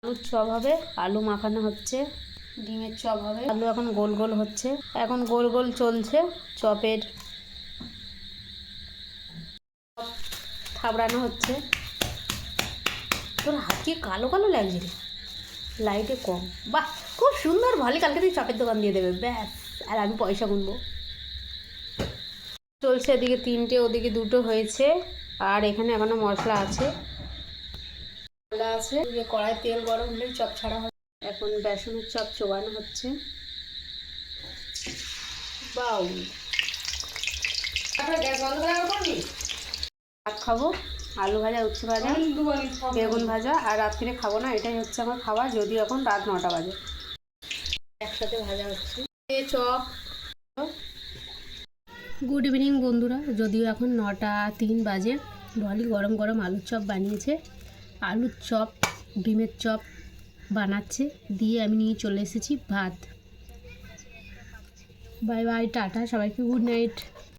আলুর চপ হবে, আলু মাখানো হচ্ছে, ডিমের চপ হবে। আলু এখন গোল গোল হচ্ছে, এখন গোল গোল চলছে। চপের থাবড়ানো হচ্ছে। তোর হাত কি কালো কালো লাগছে রে, লাইটে কম। বাহ, খুব সুন্দর। ভালো, কালকে তুই চপের দোকান দিয়ে দেবে ব্যাস, আর আমি পয়সা গুনবো। চলছে, এদিকে 3টে ওদিকে 2টো হয়েছে। আর এখানে এখনো মশলা আছে, কড়াই তেল গরম হলেই চপ ছাড়া হবে। এখন বেসনের চপ চোবানো হচ্ছে। বাউ, ভাত খাবো, আলু ভাজা, উচ্ছে ভাজা, বেগুন ভাজা। আর রাত্রে খাবো না, এটাই হচ্ছে আমার খাওয়া, যদিও এখন রাত 9টা বাজে। একসাথে ভাজা হচ্ছে চপ। গুড ইভিনিং বন্ধুরা, যদিও এখন 9টা 3 বাজে। ডলি গরম গরম আলুর চপ বানিয়েছে। আলুর চপ, ডিমের চপ বানাচ্ছে, দিয়ে আমি নিয়ে চলে এসেছি ভাত। বাই বাই, টাটা সবাইকে, গুড নাইট।